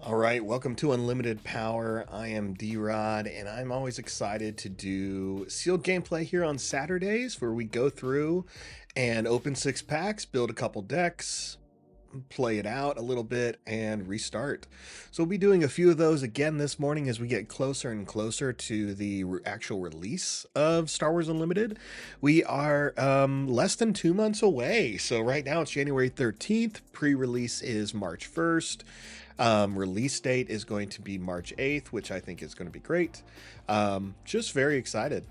All right, welcome to Unlimited Power. I am D-Rod, and I'm always excited to do sealed gameplay here on Saturdays where we go through and open 6 packs, build a couple decks, play it out a little bit, and restart. So we'll be doing a few of those again this morning as we get closer and closer to the actual release of Star Wars Unlimited. We are less than 2 months away. So right now it's January 13th. Pre-release is March 1st. Release date is going to be March 8th, which I think is going to be great. Just very excited.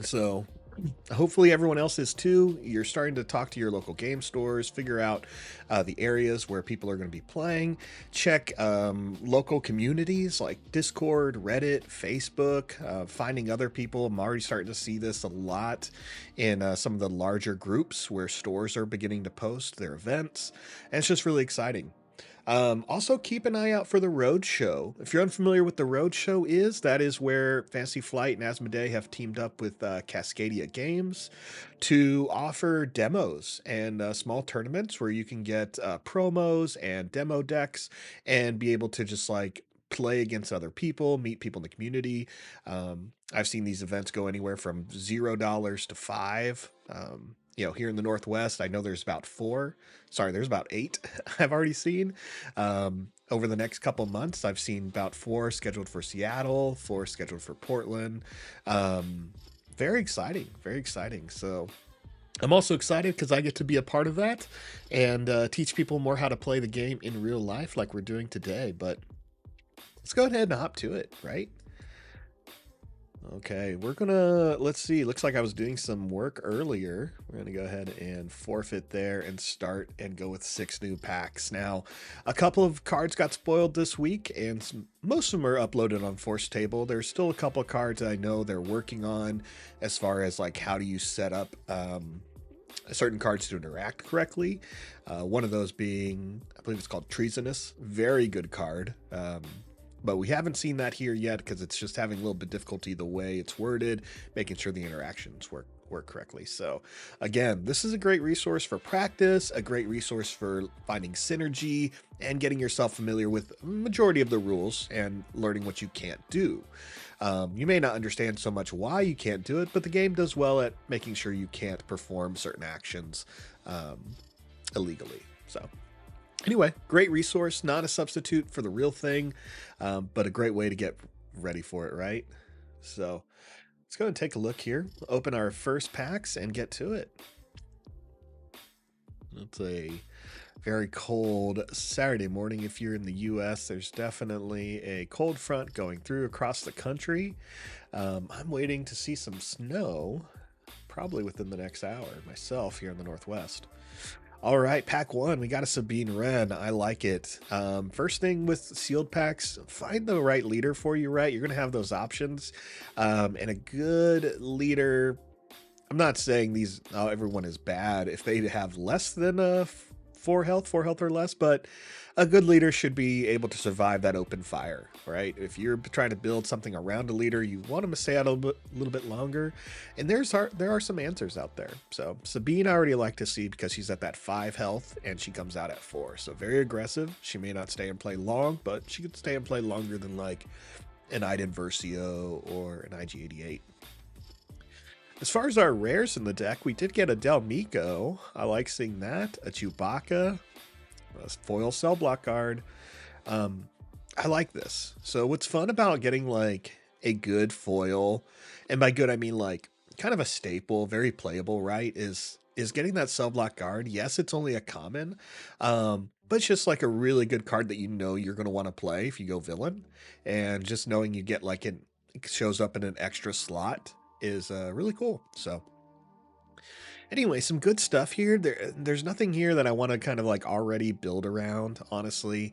So hopefully everyone else is too. You're starting to talk to your local game stores, figure out the areas where people are going to be playing, check local communities like Discord, Reddit, Facebook, finding other people. I'm already starting to see this a lot in some of the larger groups where stores are beginning to post their events, and it's just really exciting. Also, keep an eye out for the Roadshow. If you're unfamiliar with the Roadshow that is where Fantasy Flight and Asmodee have teamed up with Cascadia Games to offer demos and small tournaments where you can get promos and demo decks and be able to just like play against other people, meet people in the community. I've seen these events go anywhere from $0 to $5. Here in the Northwest, I know there's about 4. Sorry, there's about 8 I've already seen. Over the next couple months, I've seen about 4 scheduled for Seattle, 4 scheduled for Portland. Very exciting, very exciting. So I'm also excited because I get to be a part of that and teach people more how to play the game in real life like we're doing today. But let's go ahead and hop to it, right? Okay, let's see, looks like I was doing some work earlier. We're gonna go ahead and forfeit there and start and go with 6 new packs. Now, a couple of cards got spoiled this week, and most of them are uploaded on Force Table. There's still a couple of cards that I know they're working on as far as like how do you set up certain cards to interact correctly. One of those being, I believe it's called Treasonous. Very good card. But we haven't seen that here yet because it's just having a little bit difficulty the way it's worded, making sure the interactions work correctly. So again, this is a great resource for practice, a great resource for finding synergy and getting yourself familiar with majority of the rules and learning what you can't do. You may not understand so much why you can't do it, but the game does well at making sure you can't perform certain actions illegally. So anyway, great resource, not a substitute for the real thing, but a great way to get ready for it, right? So let's go and take a look here, open our first packs and get to it. It's a very cold Saturday morning. If you're in the US, there's definitely a cold front going through across the country. I'm waiting to see some snow, probably within the next hour myself here in the Northwest. All right, pack 1, we got a Sabine Wren. I like it. First thing with sealed packs, find the right leader for you, right? You're going to have those options. And a good leader, I'm not saying everyone is bad if they have less than 4 health or less, but a good leader should be able to survive that open fire, right? If you're trying to build something around a leader, you want them to stay out a little bit longer. And there are some answers out there. So Sabine, I already like to see because she's at that 5 health and she comes out at 4. So very aggressive. She may not stay and play long, but she could stay and play longer than like an Iden Versio or an IG-88. As far as our rares in the deck, we did get a Del Meeko. I like seeing that. A Chewbacca, a foil cell block guard. I like this. So what's fun about getting like a good foil, and by good I mean like kind of a staple, very playable, right? Is getting that cell block guard. Yes, it's only a common, but it's just like a really good card that you know you're going to want to play if you go villain, and just knowing you get like it shows up in an extra slot is really cool. So anyway, some good stuff here. There's nothing here that I want to kind of like already build around, honestly.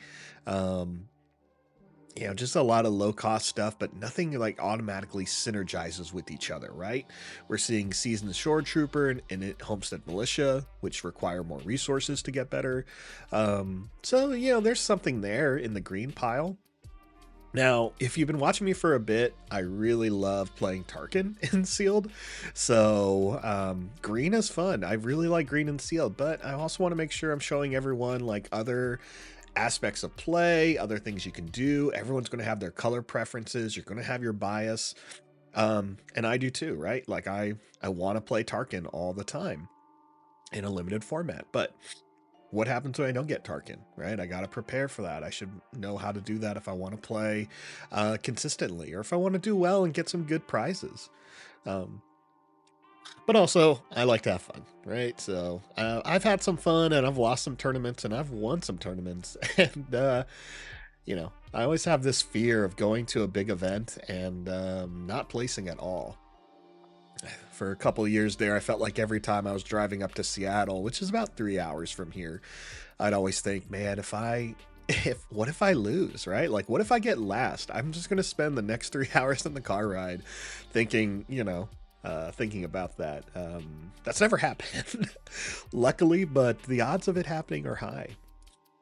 Just a lot of low cost stuff, but nothing like automatically synergizes with each other, right? We're seeing Seasoned Shore Trooper and Homestead Militia, which require more resources to get better. So there's something there in the green pile. Now, if you've been watching me for a bit, I really love playing Tarkin in Sealed. So green is fun. I really like green and Sealed, but I also want to make sure I'm showing everyone like other aspects of play, other things you can do. Everyone's going to have their color preferences. You're going to have your bias. And I do too, right? Like I want to play Tarkin all the time in a limited format, but what happens when I don't get Tarkin, right? I got to prepare for that. I should know how to do that if I want to play consistently, or if I want to do well and get some good prizes. But also, I like to have fun, right? So I've had some fun, and I've lost some tournaments, and I've won some tournaments. And, I always have this fear of going to a big event and not placing at all. For a couple of years there, I felt like every time I was driving up to Seattle, which is about 3 hours from here, I'd always think, man, what if I lose, right? Like, what if I get last? I'm just going to spend the next 3 hours in the car ride thinking, thinking about that. That's never happened, luckily, but the odds of it happening are high.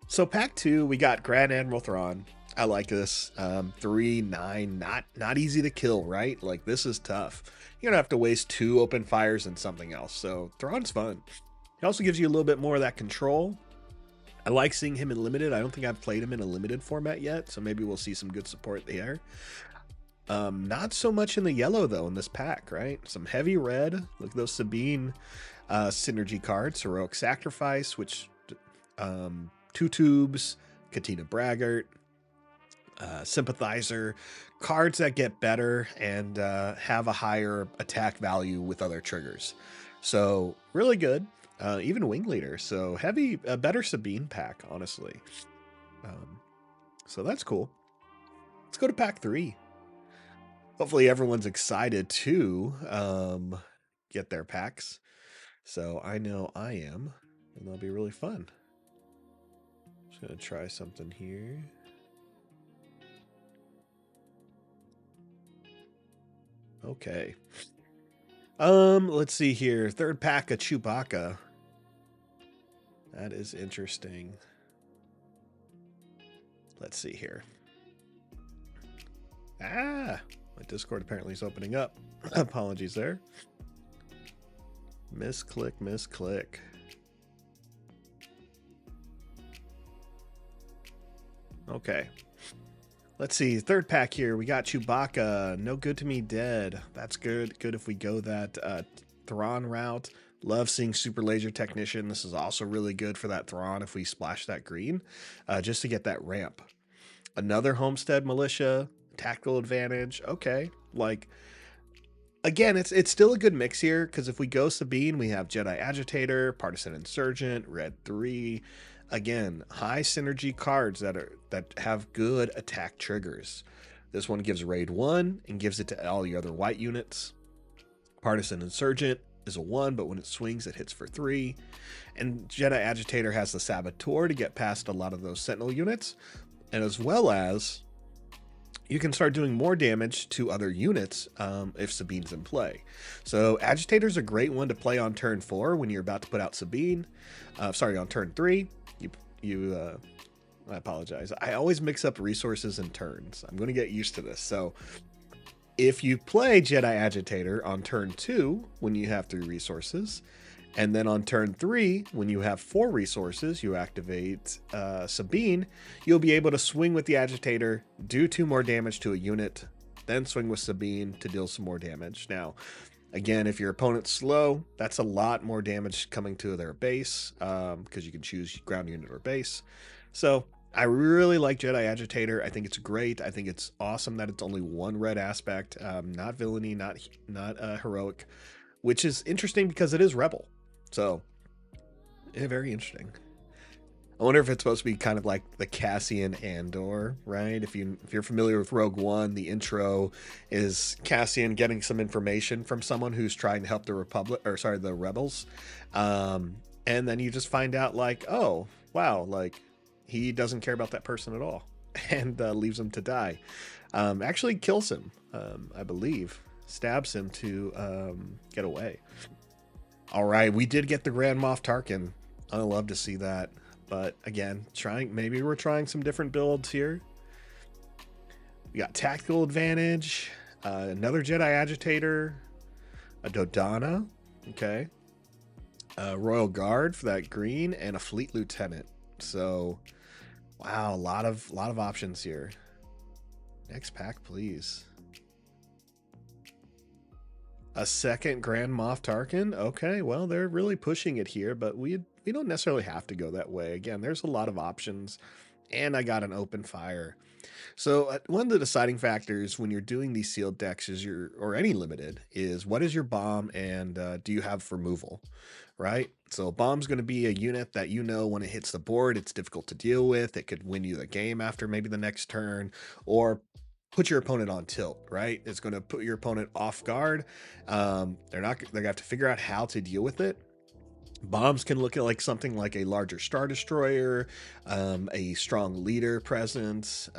So pack 2, we got Grand Admiral Thrawn. I like this. 3-9, not easy to kill, right? Like, this is tough. You're gonna have to waste 2 open fires and something else. So Thrawn's fun. He also gives you a little bit more of that control. I like seeing him in limited. I don't think I've played him in a limited format yet, so maybe we'll see some good support there. Not so much in the yellow though in this pack, right? Some heavy red. Look at those Sabine synergy cards. Heroic Sacrifice, which 2 tubes, Katina Braggart, Sympathizer, cards that get better and have a higher attack value with other triggers. So really good. Even Wing Leader. So heavy, a better Sabine pack, honestly. So that's cool. Let's go to pack 3. Hopefully everyone's excited to get their packs. So I know I am, and that'll be really fun. Just gonna try something here. Okay. Let's see here. 3rd pack of Chewbacca. That is interesting. Let's see here. My Discord apparently is opening up. Apologies there. Misclick. Okay. Let's see. 3rd pack here. We got Chewbacca. No Good to Me Dead. That's good. Good if we go that Thrawn route. Love seeing Super Laser Technician. This is also really good for that Thrawn if we splash that green. Just to get that ramp. Another Homestead Militia. Tactical Advantage. Okay. Like, again, it's still a good mix here, because if we go Sabine, we have Jedi Agitator, Partisan Insurgent, Red 3. Again, high synergy cards that have good attack triggers. This one gives Raid 1 and gives it to all the other white units. Partisan Insurgent is a 1, but when it swings, it hits for 3. And Jedi Agitator has the Saboteur to get past a lot of those Sentinel units. And as well as, you can start doing more damage to other units if Sabine's in play. So Agitator's a great one to play on turn 4 when you're about to put out Sabine. On turn 3. I apologize. I always mix up resources and turns. I'm going to get used to this. So if you play Jedi Agitator on turn 2 when you have 3 resources, and then on turn 3 when you have 4 resources, you activate Sabine, you'll be able to swing with the Agitator, do 2 more damage to a unit, then swing with Sabine to deal some more damage. Now, again, if your opponent's slow, that's a lot more damage coming to their base, because you can choose ground unit or base. So I really like Jedi Agitator. I think it's great. I think it's awesome that it's only 1 red aspect, not villainy, not heroic, which is interesting because it is rebel. So, yeah, very interesting. I wonder if it's supposed to be kind of like the Cassian Andor, right? If you're familiar with Rogue One, the intro is Cassian getting some information from someone who's trying to help the rebels. And then you just find out like, oh, wow, like he doesn't care about that person at all and leaves him to die. Actually kills him, I believe. Stabs him to get away. All right, we did get the Grand Moff Tarkin. I love to see that. But again, maybe we're trying some different builds here. We got Tactical Advantage, another Jedi Agitator, a Dodonna, okay, a Royal Guard for that green, and a Fleet Lieutenant. So Wow, a lot of options here. Next pack, please. A second Grand Moff Tarkin? Okay, well, they're really pushing it here, but we don't necessarily have to go that way. Again, there's a lot of options, and I got an open fire. So one of the deciding factors when you're doing these sealed decks is or any limited, is what is your bomb and do you have removal, right? So a bomb's going to be a unit that when it hits the board, it's difficult to deal with. It could win you the game after maybe the next turn, or put your opponent on tilt, right? It's going to put your opponent off guard. They're going to have to figure out how to deal with it. Bombs can look at like something like a larger Star Destroyer, a strong leader presence,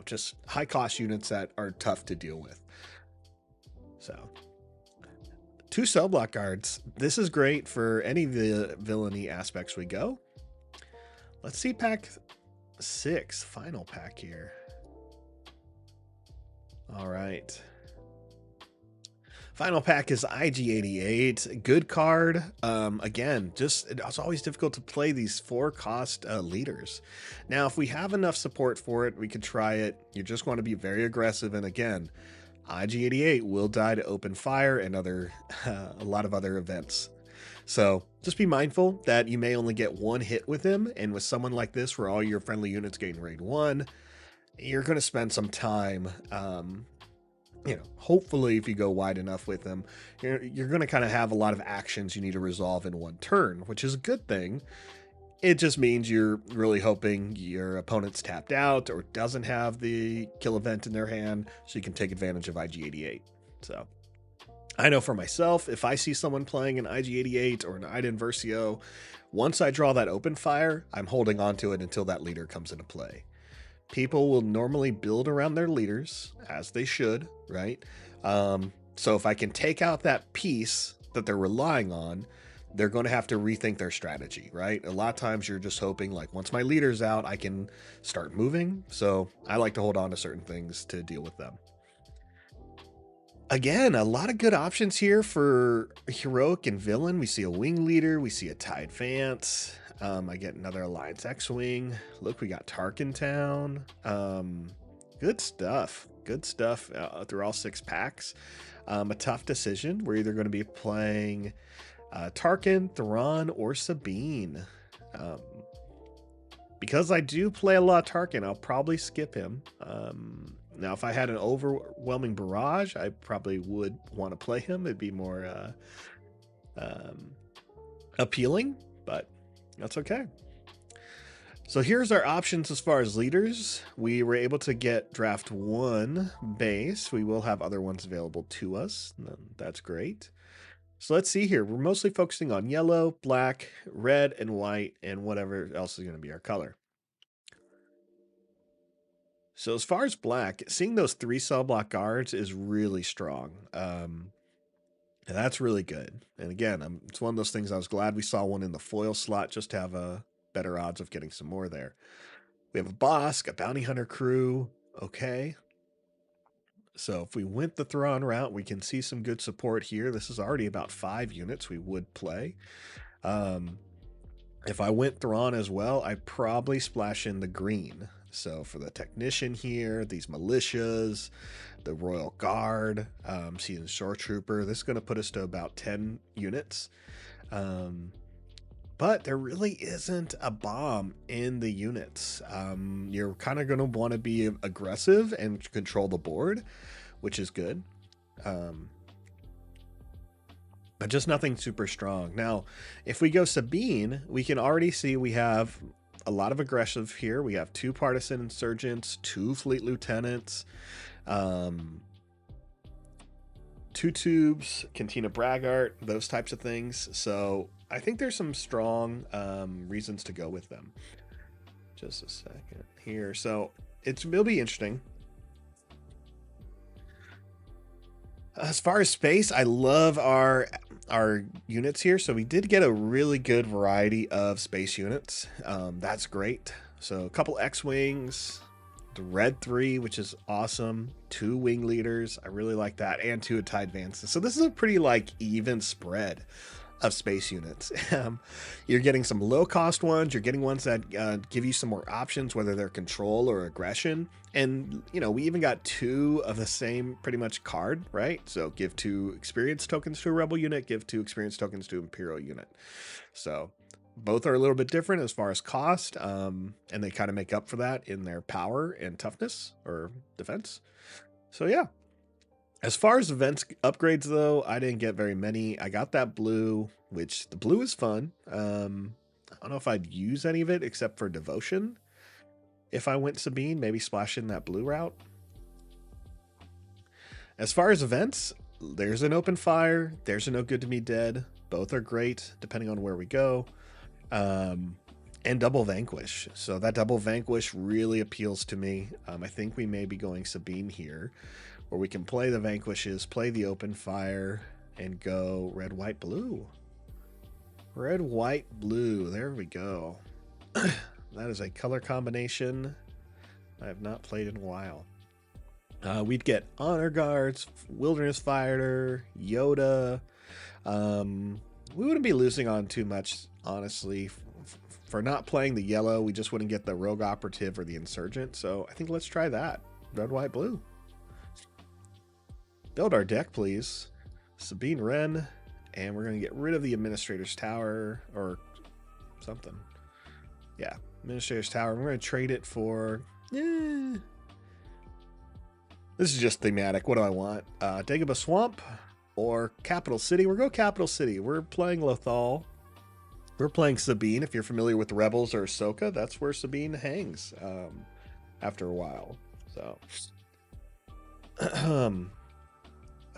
just high cost units that are tough to deal with. So, 2 cell block guards. This is great for any of the villainy aspects we go. Let's see pack 6, final pack here. All right. Final pack is IG-88, good card. Again, it's always difficult to play these 4-cost leaders. Now, if we have enough support for it, we could try it. You just want to be very aggressive, and again, IG-88 will die to open fire and a lot of other events. So just be mindful that you may only get 1 hit with him, and with someone like this, where all your friendly units gain raid 1, you're going to spend some time. Hopefully if you go wide enough with them, you're going to kind of have a lot of actions you need to resolve in 1 turn, which is a good thing. It just means you're really hoping your opponent's tapped out or doesn't have the kill event in their hand, so you can take advantage of IG-88. So I know for myself, if I see someone playing an IG-88 or an Iden Versio, once I draw that open fire, I'm holding on to it until that leader comes into play. People will normally build around their leaders, as they should, right? So if I can take out that piece that they're relying on, they're going to have to rethink their strategy, right? A lot of times you're just hoping, like, once my leader's out, I can start moving. So I like to hold on to certain things to deal with them. Again, a lot of good options here for heroic and villain. We see a wing leader. We see a TIE Advance. I get another Alliance X-Wing. Look, we got Tarkin Town. Good stuff. Good stuff through all 6 packs. A tough decision. We're either going to be playing Tarkin, Thrawn, or Sabine. Because I do play a lot of Tarkin, I'll probably skip him. Now, if I had an overwhelming barrage, I probably would want to play him. It'd be more appealing, but that's okay. So here's our options as far as leaders. We were able to get draft 1 base. We will have other ones available to us. That's great. So let's see here. We're mostly focusing on yellow, black, red, and white, and whatever else is going to be our color. So as far as black, seeing those 3 cell block guards is really strong. And that's really good. And again, it's one of those things I was glad we saw one in the foil slot just to have a better odds of getting some more there. We have a Bosk, a Bounty Hunter crew. Okay. So if we went the Thrawn route, we can see some good support here. This is already about 5 units we would play. If I went Thrawn as well, I'd probably splash in the green. So for the Technician here, these Militias, the Royal Guard, Seasoned Shore Trooper, this is going to put us to about 10 units. But there really isn't a bomb in the units. You're kind of going to want to be aggressive and control the board, which is good. But just nothing super strong. Now, if we go Sabine, we can already see we have a lot of aggressive here. We have 2 Partisan Insurgents, 2 Fleet Lieutenants, 2 Tubes, Cantina Braggart, those types of things. So I think there's some strong reasons to go with them. Just a second here. So it'll be interesting. As far as space, I love our units here. So we did get a really good variety of space units. That's great. So a couple X-Wings, the Red 3, which is awesome. 2 Wing Leaders. I really like that. And 2 TIE Advances. So this is a pretty even spread. of space units. You're getting some low cost ones. You're getting ones that give you some more options, whether they're control or aggression. And, you know, we even got 2 of the same pretty much card, right? So give 2 experience tokens to a rebel unit, give 2 experience tokens to Imperial unit. So both are a little bit different as far as cost, and they kind of make up for that in their power and toughness or defense. So yeah. As far as events upgrades, though, I didn't get very many. I got that blue, which the blue is fun. I don't know if I'd use any of it except for devotion. If I went Sabine, maybe splash in that blue route. As far as events, there's an open fire. There's a no good to me dead. Both are great, depending on where we go. And double vanquish. So that double vanquish really appeals to me. I think we may be going Sabine here, where we can play the vanquishes, play the open fire, and go red, white, blue. Red, white, blue. There we go. That is a color combination I have not played in a while. We'd get honor guards, wilderness fighter, Yoda. We wouldn't be losing on too much, honestly. For not playing the yellow, we just wouldn't get the rogue operative or the insurgent. So I think let's try that. Red, white, blue. Build our deck, please. Sabine Wren, and we're going to get rid of the Administrator's Tower or something. Yeah, Administrator's Tower. We're going to trade it for... This is just thematic. What do I want? Dagobah Swamp or Capital City? We're going Capital City. We're playing Lothal. We're playing Sabine. If you're familiar with Rebels or Ahsoka, that's where Sabine hangs after a while. So...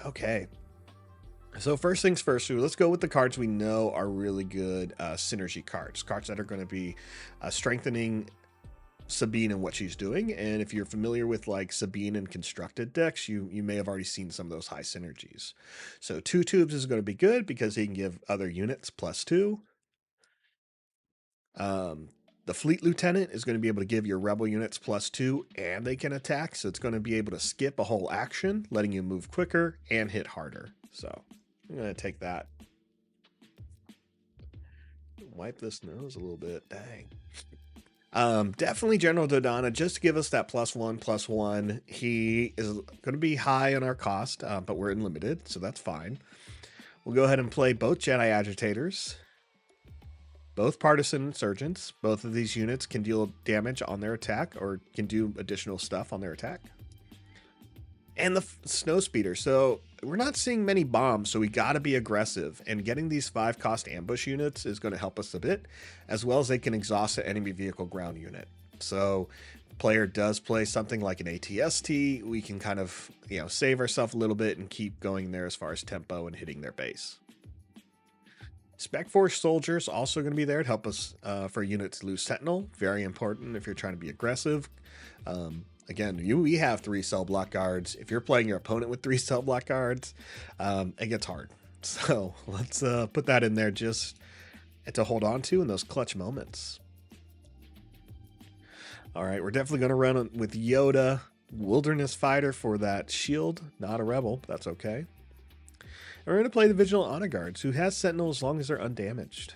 Okay. So first things first, let's go with the cards we know are really good synergy cards. Cards that are going to be strengthening Sabine and what she's doing. And if you're familiar with like Sabine and constructed decks, you may have already seen some of those high synergies. So 2 tubes is going to be good because he can give other units +2. The Fleet Lieutenant is going to be able to give your rebel units +2 and they can attack. So it's going to be able to skip a whole action, letting you move quicker and hit harder. So I'm going to take that. Wipe this nose a little bit. Dang. Definitely General Dodonna, just to give us that +1/+1. He is going to be high on our cost, but we're in limited, so that's fine. We'll go ahead and play both Jedi Agitators. Both Partisan Insurgents. Both of these units can deal damage on their attack or can do additional stuff on their attack. And the Snowspeeder. So we're not seeing many bombs, so we got to be aggressive. And getting these 5-cost ambush units is going to help us a bit, as well as they can exhaust an enemy vehicle ground unit. So the player does play something like an ATST. We can kind of, save ourselves a little bit and keep going there as far as tempo and hitting their base. Spec Force soldiers also going to be there to help us for units to lose Sentinel. Very important if you're trying to be aggressive. Again, we have 3 cell block guards. If you're playing your opponent with 3 cell block guards, it gets hard. So let's put that in there just to hold on to in those clutch moments. All right, we're definitely going to run with Yoda, Wilderness Fighter for that shield. Not a rebel, but that's okay. And we're going to play the Vigilant Honor Guards, who has Sentinel as long as they're undamaged.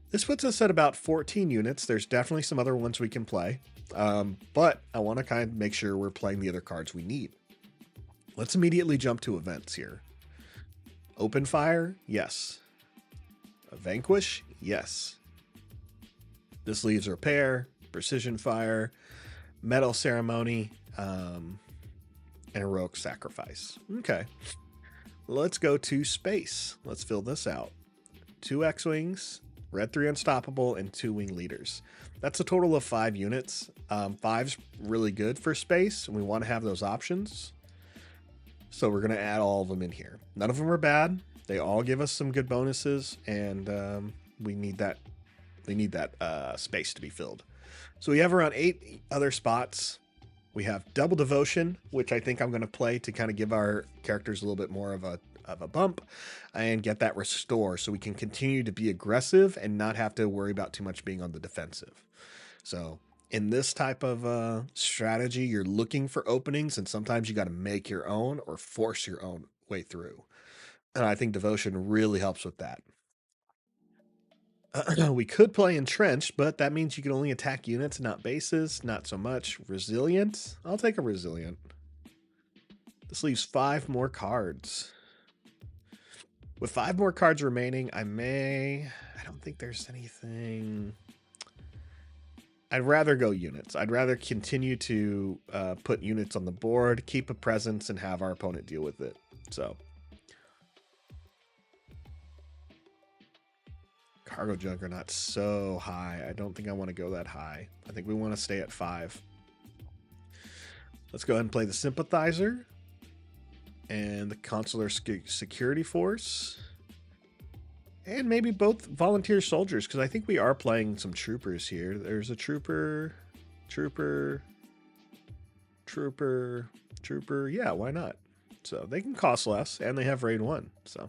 This puts us at about 14 units. There's definitely some other ones we can play, but I want to kind of make sure we're playing the other cards we need. Let's immediately jump to events here. Open Fire, yes. A Vanquish, yes. This leaves Repair, Precision Fire, Metal Ceremony, and Heroic Sacrifice. Okay. Let's go to space. Let's fill this out. 2 X-Wings, Red 3 Unstoppable, and 2 Wing Leaders. That's a total of 5 units. 5's really good for space, and we want to have those options. So we're going to add all of them in here. None of them are bad. They all give us some good bonuses, and we need that space to be filled. So we have around 8 other spots. We have Double Devotion, which I think I'm going to play to kind of give our characters a little bit more of a bump and get that restore so we can continue to be aggressive and not have to worry about too much being on the defensive. So in this type of strategy, you're looking for openings, and sometimes you got to make your own or force your own way through. And I think Devotion really helps with that. We could play Entrenched, but that means you can only attack units, not bases. Not so much. Resilient? I'll take a Resilient. This leaves 5 more cards. With 5 more cards remaining, I don't think there's anything. I'd rather go units. I'd rather continue to put units on the board, keep a presence, and have our opponent deal with it. So. Cargo Juggernaut so high. I don't think I want to go that high. I think we want to stay at 5. Let's go ahead and play the Sympathizer and the Consular Security Force. And maybe both Volunteer Soldiers, because I think we are playing some troopers here. There's a trooper. Yeah, why not? So they can cost less, and they have raid 1. So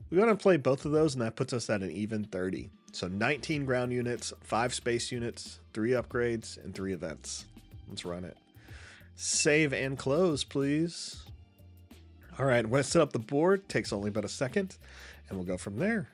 we're going to play both of those, and that puts us at an even 30. So 19 ground units, 5 space units, 3 upgrades, and 3 events. Let's run it. Save and close, please. All right, I'm going to set up the board. Takes only about a second, and we'll go from there.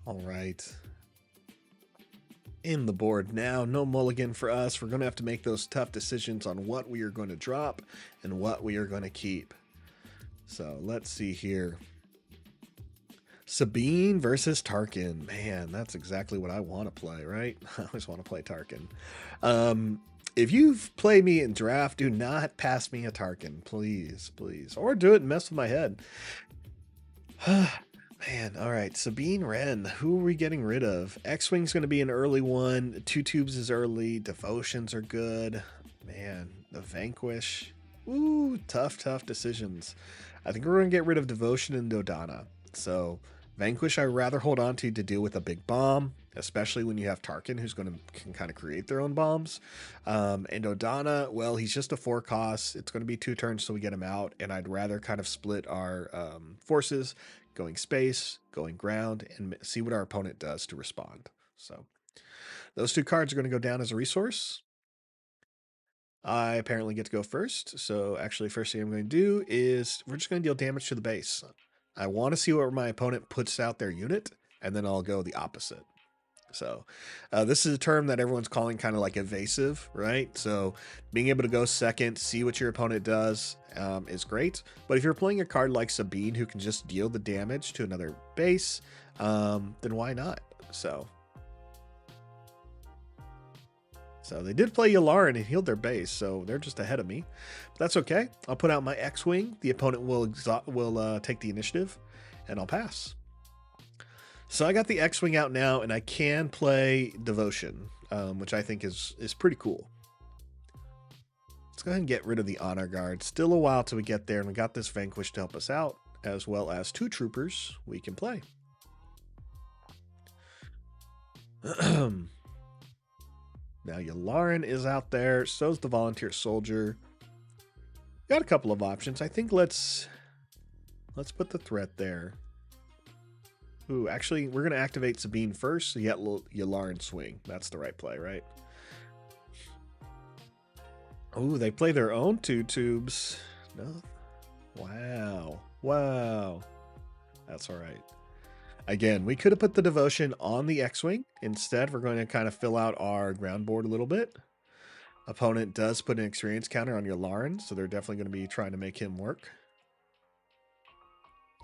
All right. In the board now, no mulligan for us. We're going to have to make those tough decisions on what we are going to drop and what we are going to keep. So let's see here. Sabine versus Tarkin. Man, that's exactly what I want to play, right? I always want to play Tarkin. If you've played me in draft, do not pass me a Tarkin, please, please. Or do it and mess with my head. Man, all right. Sabine Wren. Who are we getting rid of? X-Wing's going to be an early one. 2 tubes is early. Devotions are good. Man, the Vanquish. Ooh, tough decisions. I think we're going to get rid of Devotion and Dodonna. So Vanquish I'd rather hold on to deal with a big bomb, especially when you have Tarkin, who's can kind of create their own bombs. And Dodonna, well, he's just a 4 cost. It's going to be 2 turns till we get him out, and I'd rather kind of split our forces, going space, going ground, and see what our opponent does to respond. So those 2 cards are going to go down as a resource. I apparently get to go first. So actually, first thing I'm going to do is we're just going to deal damage to the base. I want to see where my opponent puts out their unit, and then I'll go the opposite. So this is a term that everyone's calling kind of like evasive, right? So being able to go second, see what your opponent does is great. But if you're playing a card like Sabine who can just deal the damage to another base, then why not? So they did play Yularen and healed their base, so they're just ahead of me. But that's okay. I'll put out my X-Wing. The opponent will take the initiative, and I'll pass. So I got the X-Wing out now, and I can play Devotion, which I think is pretty cool. Let's go ahead and get rid of the Honor Guard. Still a while till we get there, and we got this Vanquish to help us out, as well as 2 troopers we can play. Now Yularen is out there, so's the Volunteer Soldier. Got a couple of options. I think let's put the threat there. Ooh, actually, we're going to activate Sabine first, so you get Yularen swing. That's the right play, right? Ooh, they play their own 2 tubes. No. Wow. That's all right. Again, we could have put the Devotion on the X-Wing. Instead, we're going to kind of fill out our ground board a little bit. Opponent does put an experience counter on Yularen, so they're definitely going to be trying to make him work.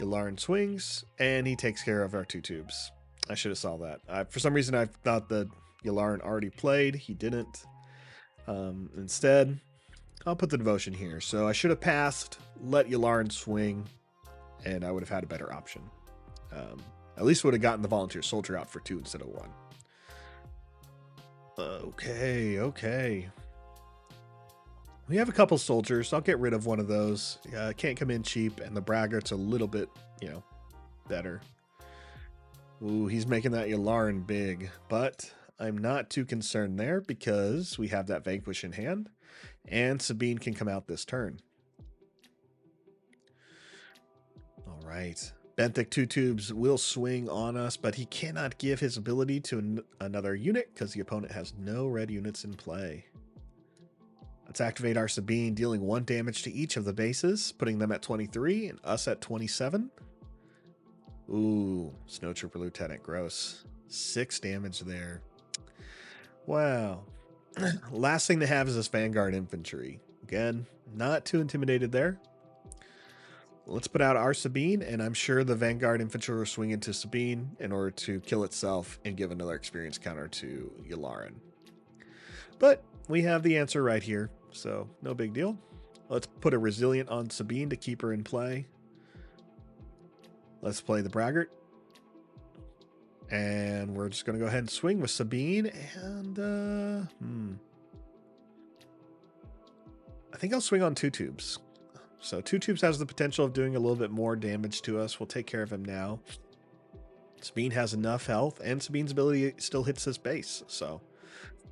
Yularen swings, and he takes care of our 2 tubes. I should have saw that. For some reason, I thought that Yularen already played. He didn't. Instead, I'll put the Devotion here. So I should have passed, let Yularen swing, and I would have had a better option. At least would have gotten the Volunteer Soldier out for 2 instead of 1. Okay. We have a couple soldiers. I'll get rid of one of those. Can't come in cheap, and the Braggart's a little bit, better. Ooh, he's making that Yularen big. But I'm not too concerned there because we have that Vanquish in hand, and Sabine can come out this turn. All right. Benthic 2 Tubes will swing on us, but he cannot give his ability to another unit because the opponent has no red units in play. Let's activate our Sabine, dealing 1 damage to each of the bases, putting them at 23 and us at 27. Ooh, Snowtrooper Lieutenant, gross. 6 damage there. Wow. Last thing to have is this Vanguard Infantry. Again, not too intimidated there. Let's put out our Sabine, and I'm sure the Vanguard Infantry will swing into Sabine in order to kill itself and give another experience counter to Yularen. But we have the answer right here, so no big deal. Let's put a Resilient on Sabine to keep her in play. Let's play the Braggart. And we're just going to go ahead and swing with Sabine, and I think I'll swing on 2 Tubes. So 2 Tubes has the potential of doing a little bit more damage to us. We'll take care of him now. Sabine has enough health, and Sabine's ability still hits his base. So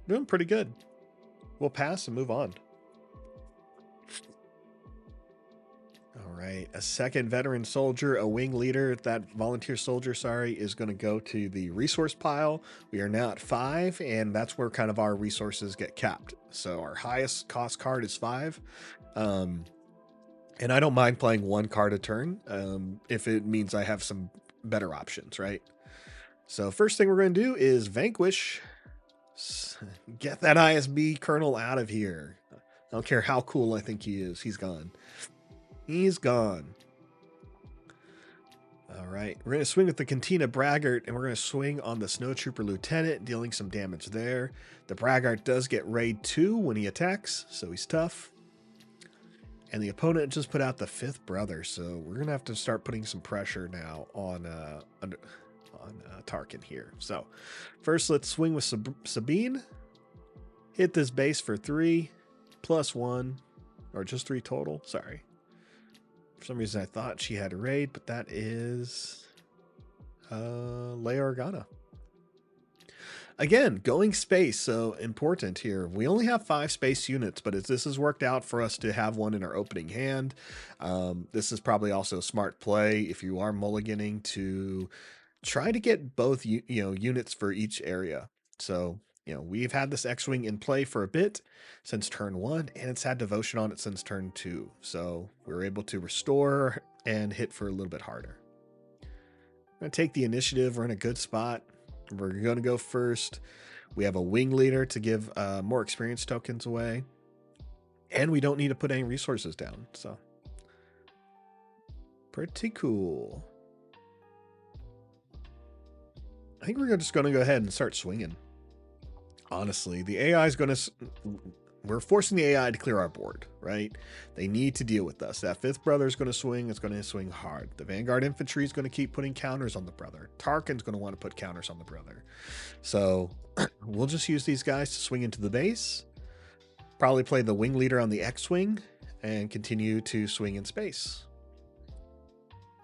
doing pretty good. We'll pass and move on. All right. A second veteran soldier, a wing leader, that volunteer soldier, sorry, is going to go to the resource pile. We are now at 5, and that's where kind of our resources get capped. So our highest cost card is 5. And I don't mind playing 1 card a turn if it means I have some better options, right? So first thing we're going to do is Vanquish. Get that ISB Colonel out of here. I don't care how cool I think he is. He's gone. He's gone. All right. We're going to swing with the Cantina Braggart, and we're going to swing on the Snowtrooper Lieutenant, dealing some damage there. The Braggart does get Raid 2 when he attacks, so he's tough. And the opponent just put out the 5th brother, so we're going to have to start putting some pressure now on Tarkin here. So first, let's swing with Sabine. Hit this base for 3 plus 1, or just 3 total. Sorry. For some reason, I thought she had a raid, but that is Leia Organa. Again, going space, so important here. We only have 5 space units, but this has worked out for us to have one in our opening hand. This is probably also a smart play if you are mulliganing to try to get both units for each area. So, we've had this X-Wing in play for a bit since turn 1, and it's had devotion on it since turn 2. So we were able to restore and hit for a little bit harder. I'm going to take the initiative. We're in a good spot. We're going to go first. We have a wing leader to give more experience tokens away. And we don't need to put any resources down. So pretty cool. I think we're just going to go ahead and start swinging. Honestly, the AI is going to... We're forcing the AI to clear our board, right? They need to deal with us. That 5th brother is going to swing. It's going to swing hard. The Vanguard Infantry is going to keep putting counters on the brother. Tarkin's going to want to put counters on the brother. So we'll just use these guys to swing into the base. Probably play the wing leader on the X-Wing and continue to swing in space.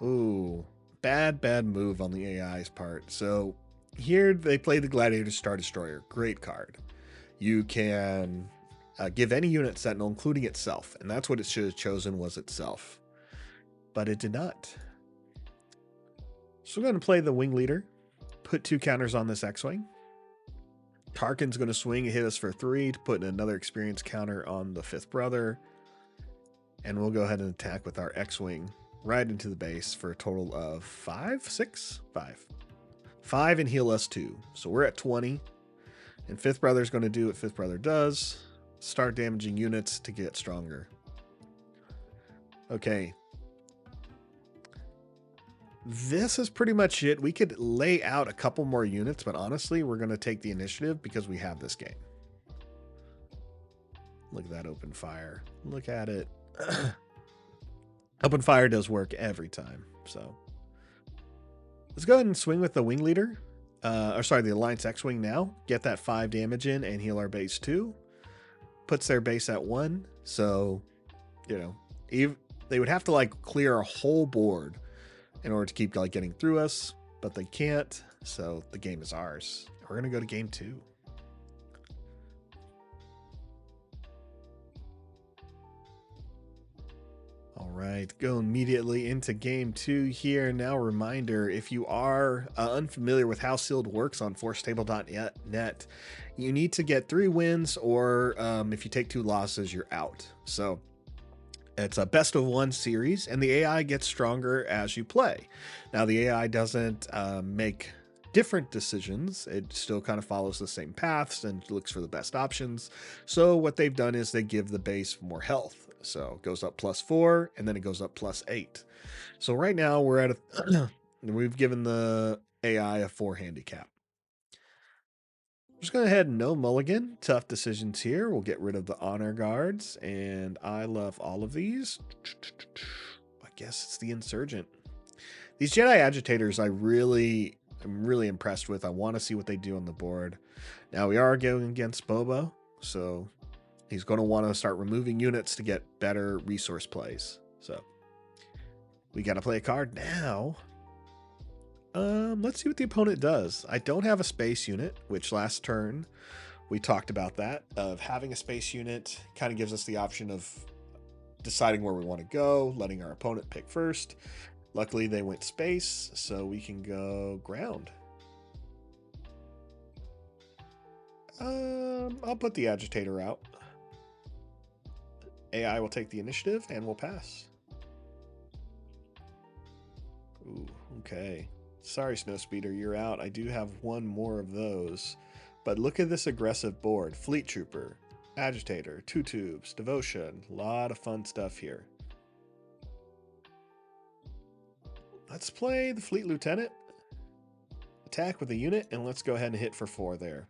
Ooh, bad move on the AI's part. So here they play the Gladiator Star Destroyer. Great card. You can... give any unit Sentinel, including itself. And that's what it should have chosen, was itself. But it did not. So we're going to play the wing leader. Put 2 counters on this X-Wing. Tarkin's going to swing and hit us for 3 to put another experience counter on the 5th brother. And we'll go ahead and attack with our X-Wing right into the base for a total of 5, 6, 5. 5 and heal us 2. So we're at 20. And 5th brother's going to do what 5th brother does. Start damaging units to get stronger. Okay. This is pretty much it. We could lay out a couple more units, but honestly, we're going to take the initiative because we have this game. Look at that open fire. Look at it. Open fire does work every time. So let's go ahead and swing with the wing leader. The Alliance X-Wing now. Get that 5 damage in and heal our base 2. Puts their base at 1. So, they would have to clear a whole board in order to keep getting through us, but they can't. So the game is ours. We're going to go to game 2. right, go immediately into game 2 here. Now, reminder, if you are unfamiliar with how sealed works on forcetable.net, you need to get 3 wins, or if you take 2 losses, you're out. So it's a best of 1 series, and the AI gets stronger as you play. Now, the AI doesn't make different decisions. It still kind of follows the same paths and looks for the best options. So what they've done is they give the base more health. So it goes up +4, and then it goes up +8. So right now we're at we've given the AI a 4 handicap. I'm just going to head no mulligan. Tough decisions here. We'll get rid of the honor guards, and I love all of these. I guess it's the insurgent. These Jedi agitators I'm really impressed with. I want to see what they do on the board. Now we are going against Boba, so he's going to want to start removing units to get better resource plays. So we got to play a card now. Let's see what the opponent does. I don't have a space unit, which last turn we talked about that, of having a space unit kind of gives us the option of deciding where we want to go, letting our opponent pick first. Luckily, they went space, so we can go ground. I'll put the agitator out. AI will take the initiative, and we'll pass. Ooh, okay. Sorry, Snowspeeder, you're out. I do have 1 more of those. But look at this aggressive board. Fleet Trooper, Agitator, 2 tubes, Devotion. A lot of fun stuff here. Let's play the Fleet Lieutenant. Attack with a unit, and let's go ahead and hit for 4 there.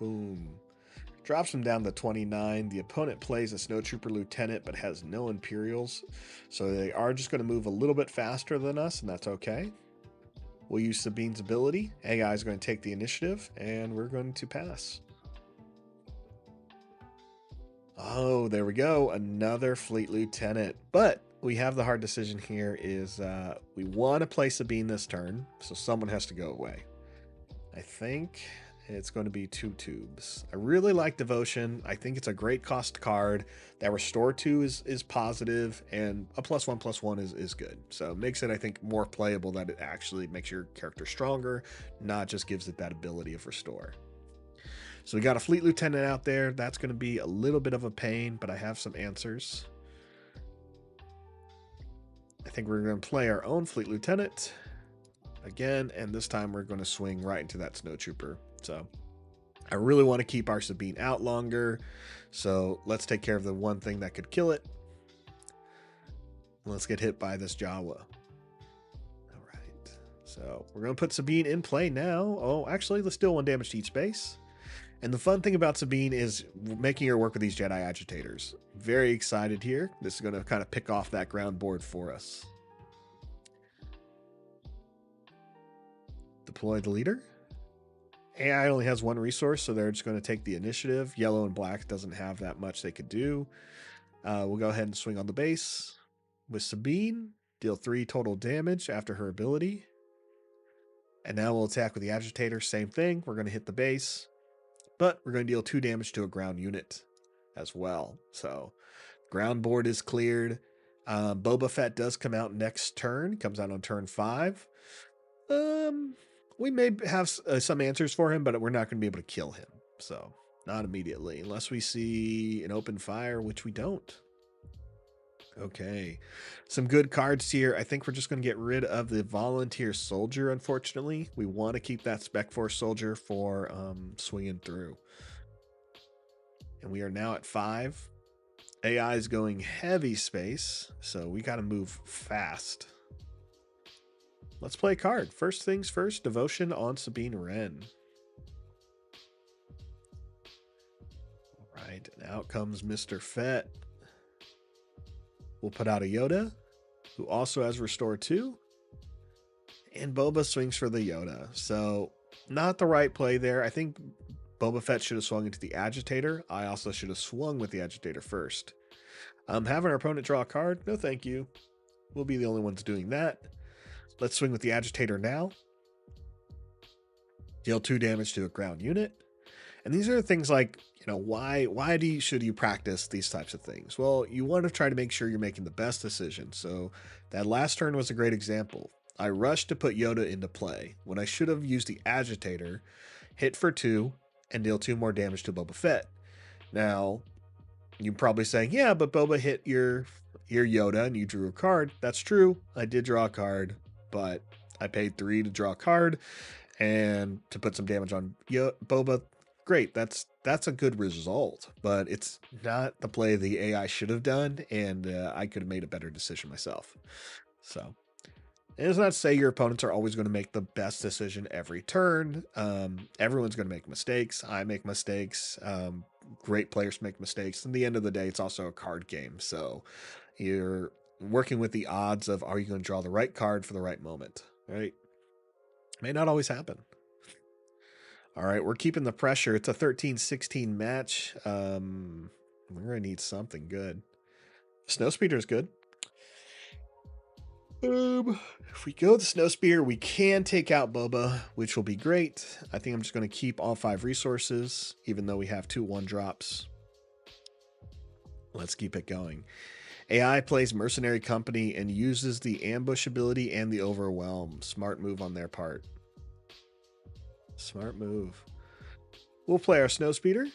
Boom. Drops him down to 29. The opponent plays a Snowtrooper Lieutenant, but has no Imperials. So they are just going to move a little bit faster than us, and that's okay. We'll use Sabine's ability. AI is going to take the initiative, and we're going to pass. Oh, there we go. Another Fleet Lieutenant. But we have the hard decision here is we want to play Sabine this turn, so someone has to go away. I think it's going to be 2 tubes. I really like Devotion. I think it's a great cost card. That Restore 2 is positive, and a +1/+1 is good. So it makes it, I think, more playable, that it actually makes your character stronger, not just gives it that ability of Restore. So we got a Fleet Lieutenant out there. That's going to be a little bit of a pain, but I have some answers. I think we're going to play our own Fleet Lieutenant again, and this time we're going to swing right into that Snowtrooper. So I really want to keep our Sabine out longer, so let's take care of the one thing that could kill it. Let's get hit by this Jawa. All right, so we're going to put Sabine in play now. Oh, actually, let's deal 1 damage to each base. And the fun thing about Sabine is making her work with these Jedi agitators. Very excited here. This is going to kind of pick off that ground board for us. Deploy the leader. AI only has 1 resource, so they're just going to take the initiative. Yellow and black doesn't have that much they could do. We'll go ahead and swing on the base with Sabine. Deal 3 total damage after her ability. And now we'll attack with the agitator. Same thing. We're going to hit the base, but we're going to deal 2 damage to a ground unit as well. So ground board is cleared. Boba Fett does come out next turn. Comes out on turn 5. We may have some answers for him, but we're not going to be able to kill him. So not immediately, unless we see an open fire, which we don't. Okay, some good cards here. I think we're just going to get rid of the volunteer soldier, unfortunately. We want to keep that Spec Force soldier for swinging through. And we are now at 5. AI is going heavy space, so we got to move fast. Let's play a card. First things first, Devotion on Sabine Wren. All right, and out comes Mr. Fett. We'll put out a Yoda, who also has Restore 2. And Boba swings for the Yoda. So, not the right play there. I think Boba Fett should have swung into the Agitator. I also should have swung with the Agitator first. Having our opponent draw a card? No, thank you. We'll be the only ones doing that. Let's swing with the Agitator now. Deal 2 damage to a ground unit. And these are things like, why should you practice these types of things? Well, you want to try to make sure you're making the best decision. So that last turn was a great example. I rushed to put Yoda into play when I should have used the agitator, hit for 2, and deal 2 more damage to Boba Fett. Now, you're probably saying, yeah, but Boba hit your Yoda and you drew a card. That's true. I did draw a card, but I paid 3 to draw a card and to put some damage on Boba. Great. That's a good result, but it's not the play the AI should have done, and I could have made a better decision myself. So it does not say your opponents are always going to make the best decision every turn. Everyone's going to make mistakes. I make mistakes. Great players make mistakes. In the end of the day, it's also a card game. So you're working with the odds of, are you going to draw the right card for the right moment, right? May not always happen. All right, we're keeping the pressure. It's a 13-16 match. We're going to need something good. Snowspeeder is good. If we go with the Snowspeeder, we can take out Boba, which will be great. I think I'm just going to keep all 5 resources, even though we have 2 1-drops. Let's keep it going. AI plays Mercenary Company and uses the ambush ability and the overwhelm. Smart move on their part. Smart move. We'll play our Snowspeeder,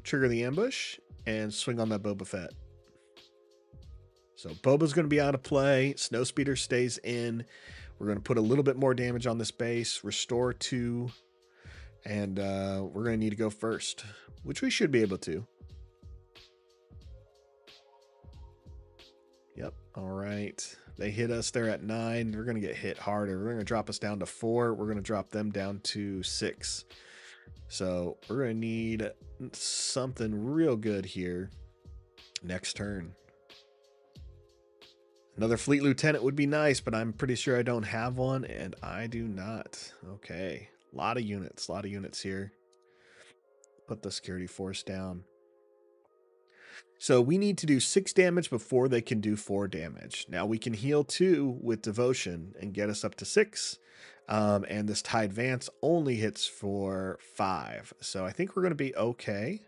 trigger the ambush, and swing on that Boba Fett. So Boba's going to be out of play. Snowspeeder stays in. We're going to put a little bit more damage on this base, restore 2, and we're going to need to go first, which we should be able to. Yep. All right. They hit us there at 9. They're going to get hit harder. We're going to drop us down to 4. We're going to drop them down to 6. So we're going to need something real good here next turn. Another fleet lieutenant would be nice, but I'm pretty sure I don't have one, and I do not. Okay. A lot of units here. Put the security force down. So we need to do 6 damage before they can do 4 damage. Now we can heal 2 with devotion and get us up to 6. And this TIE Advance only hits for 5. So I think we're going to be okay.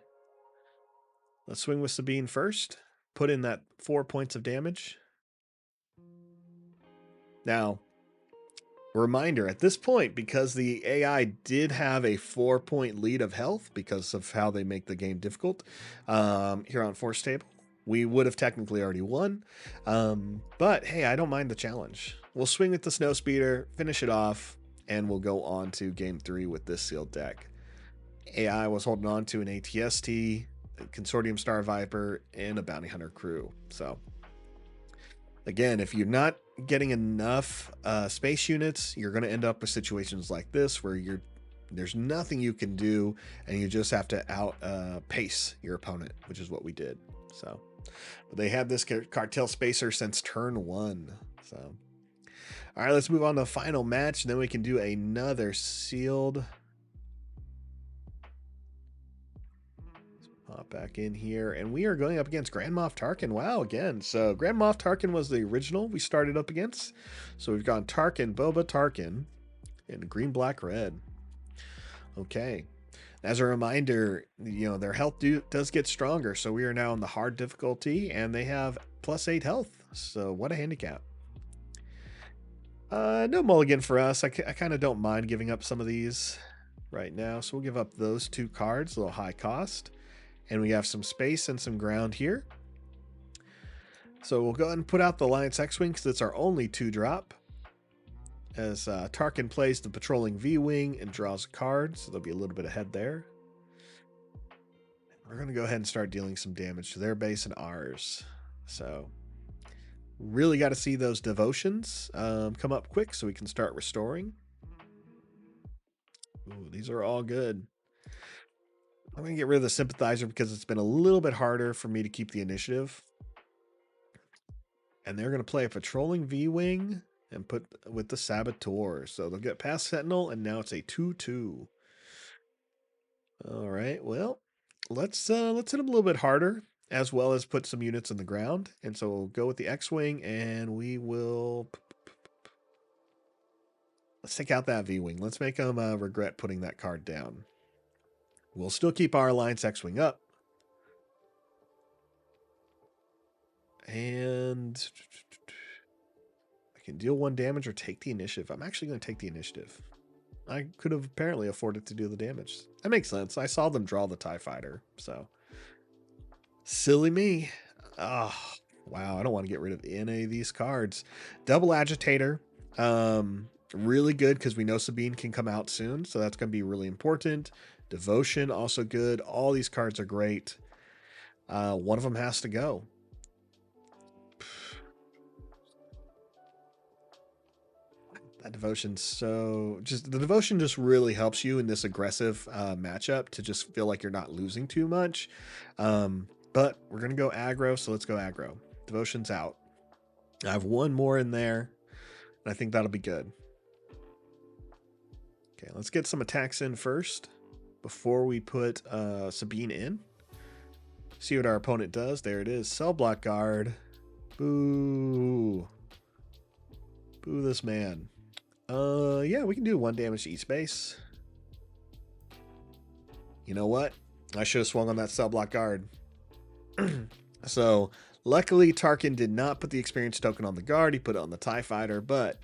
Let's swing with Sabine first. Put in that 4 points of damage. Now, reminder, at this point, because the AI did have a 4-point lead of health because of how they make the game difficult here on Force Table, we would have technically already won. But hey, I don't mind the challenge. We'll swing with the Snowspeeder, finish it off, and we'll go on to game 3 with this sealed deck. AI was holding on to an ATST, a Consortium Star Viper, and a Bounty Hunter crew. So again, if you're not getting enough space units, you're going to end up with situations like this where there's nothing you can do, and you just have to outpace your opponent, which is what we did. So, but they had this cartel spacer since turn 1. So, all right, let's move on to the final match, and then we can do another sealed. Hop back in here, and we are going up against Grand Moff Tarkin. Wow, again. So Grand Moff Tarkin was the original we started up against. So we've gone Tarkin, Boba, Tarkin, and green, black, red. Okay. As a reminder, their health does get stronger. So we are now in the hard difficulty, and they have +8 health. So what a handicap. No mulligan for us. I kind of don't mind giving up some of these right now. So we'll give up those 2 cards, a little high cost. And we have some space and some ground here. So we'll go ahead and put out the Alliance X-Wing because it's our only 2-drop. As Tarkin plays the Patrolling V-Wing and draws a card, so there'll be a little bit ahead there. We're going to go ahead and start dealing some damage to their base and ours. So really got to see those devotions come up quick so we can start restoring. Ooh, these are all good. I'm going to get rid of the Sympathizer because it's been a little bit harder for me to keep the initiative. And they're going to play a Patrolling V-Wing and put with the Saboteur. So they'll get past Sentinel, and now it's a 2-2. All right, well, let's hit them a little bit harder, as well as put some units in the ground. And so we'll go with the X-Wing, and we will... Let's take out that V-Wing. Let's make them regret putting that card down. We'll still keep our Alliance X-Wing up. And I can deal 1 damage or take the initiative. I'm actually going to take the initiative. I could have apparently afforded to do the damage. That makes sense. I saw them draw the TIE Fighter, so. Silly me. Oh, wow. I don't want to get rid of any of these cards. Double Agitator. Really good because we know Sabine can come out soon, so that's going to be really important. Devotion, also good. All these cards are great. One of them has to go. That devotion, so just the devotion just really helps you in this aggressive matchup to just feel like you're not losing too much. But we're gonna go aggro, so let's go aggro. Devotion's out. I have 1 more in there, and I think that'll be good. Okay, let's get some attacks in first before we put Sabine in. See what our opponent does. There it is. Cell block guard. Boo. Boo this man. Yeah, we can do 1 damage to each space. You know what? I should have swung on that cell block guard. So, luckily, Tarkin did not put the experience token on the guard. He put it on the TIE Fighter, but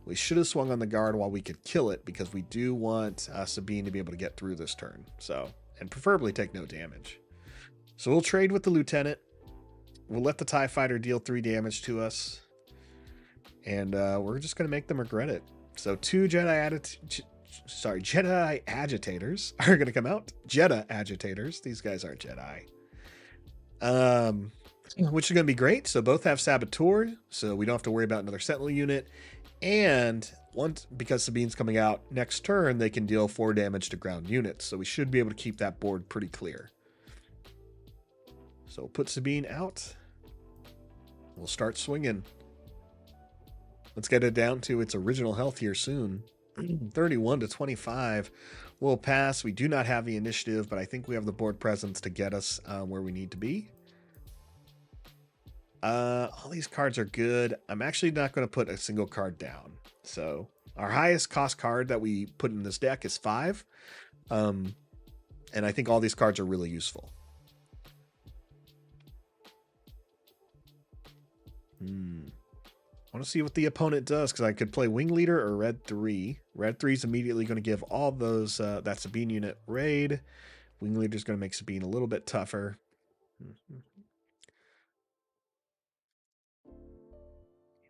we should have swung on the guard while we could kill it because we do want Sabine to be able to get through this turn. So, and preferably take no damage. So we'll trade with the Lieutenant. We'll let the TIE Fighter deal 3 damage to us. And we're just going to make them regret it. So 2 Jedi Agitators are going to come out. Jedi Agitators. These guys aren't Jedi. Which is going to be great. So both have Saboteur, so we don't have to worry about another Sentinel unit. And once, because Sabine's coming out next turn, they can deal 4 damage to ground units. So we should be able to keep that board pretty clear. So we'll put Sabine out. We'll start swinging. Let's get it down to its original health here soon. 31 to 25. We'll pass. We do not have the initiative, but I think we have the board presence to get us where we need to be. All these cards are good. I'm actually not going to put a single card down. So our highest cost card that we put in this deck is 5. And I think all these cards are really useful. I want to see what the opponent does because I could play Wing Leader or Red 3. Red 3 is immediately going to give all those that Sabine unit raid. Wing Leader is going to make Sabine a little bit tougher.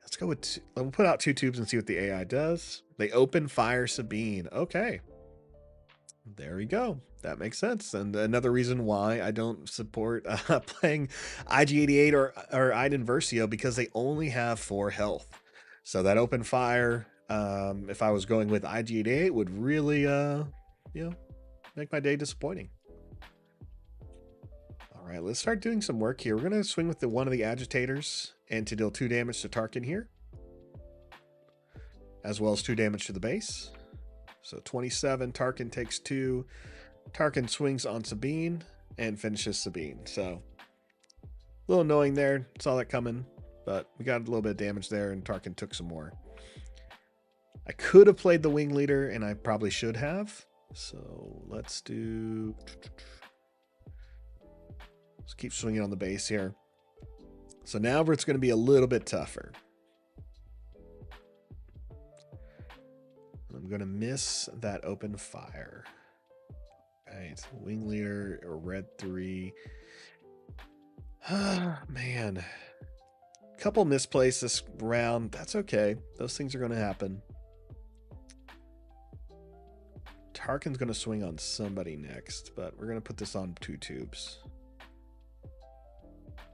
Let's go with we'll put out 2 tubes and see what the AI does. They open fire Sabine. Okay. There we go. That makes sense. And another reason why I don't support playing IG-88 or Iden Versio, because they only have 4 health. So that open fire, if I was going with IG-88, would really, make my day disappointing. All right, let's start doing some work here. We're going to swing with one of the agitators and to deal 2 damage to Tarkin here, as well as 2 damage to the base. So 27, Tarkin takes 2. Tarkin swings on Sabine and finishes Sabine. So a little annoying there. Saw that coming, but we got a little bit of damage there and Tarkin took some more. I could have played the Wing Leader and I probably should have. So let's keep swinging on the base here. So now it's going to be a little bit tougher. I'm going to miss that open fire. Right, Wing Leader or Red 3. Man. Couple misplays this round. That's okay. Those things are going to happen. Tarkin's going to swing on somebody next, but we're going to put this on 2 tubes.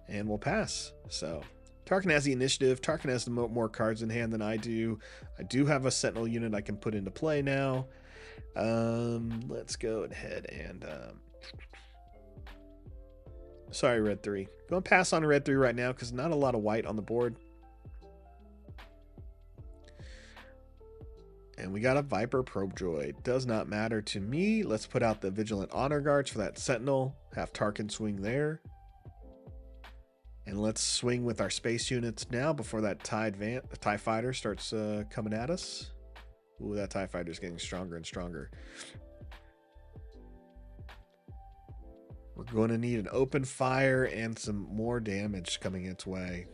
And we'll pass. So Tarkin has the initiative. Tarkin has the more cards in hand than I do. I do have a Sentinel unit I can put into play now. Let's go ahead and sorry, Red 3. Going to pass on Red 3 right now because not a lot of white on the board. And we got a Viper Probe Droid. Does not matter to me. Let's put out the Vigilant Honor Guards for that Sentinel. Have Tarkin swing there. And let's swing with our space units now before that TIE Fighter starts coming at us. Ooh, that TIE Fighter is getting stronger and stronger. We're going to need an open fire and some more damage coming its way.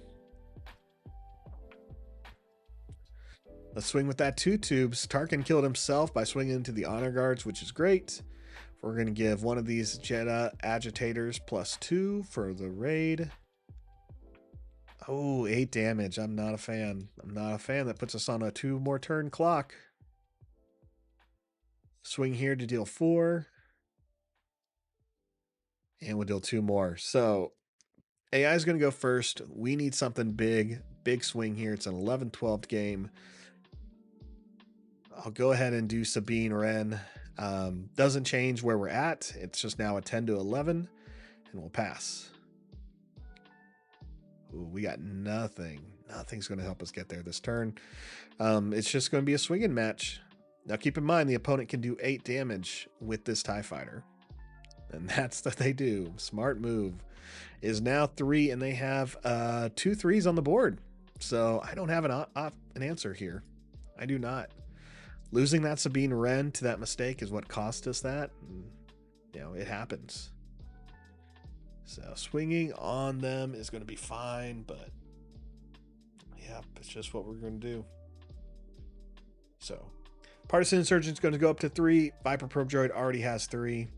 Let's swing with that 2 tubes. Tarkin killed himself by swinging into the honor guards, which is great. We're going to give one of these Jedha agitators +2 for the raid. Oh, 8 damage. I'm not a fan. I'm not a fan. That puts us on a 2 more turn clock. Swing here to deal 4. And we'll deal 2 more. So AI is going to go first. We need something big. Big swing here. It's an 11-12 game. I'll go ahead and do Sabine Wren. Doesn't change where we're at. It's just now a 10-11. And we'll pass. Ooh, we got nothing. Nothing's going to help us get there this turn. It's just going to be a swinging match. Now keep in mind the opponent can do 8 damage with this TIE fighter. And that's what they do. Smart move. Is now 3, and they have 2 3s on the board. So I don't have an answer here. I do not. Losing that Sabine Wren to that mistake is what cost us that. And, you know, it happens. So swinging on them is going to be fine, but yeah, it's just what we're going to do. So Partisan Insurgent's going to go up to 3. Viper Probe Droid already has 3.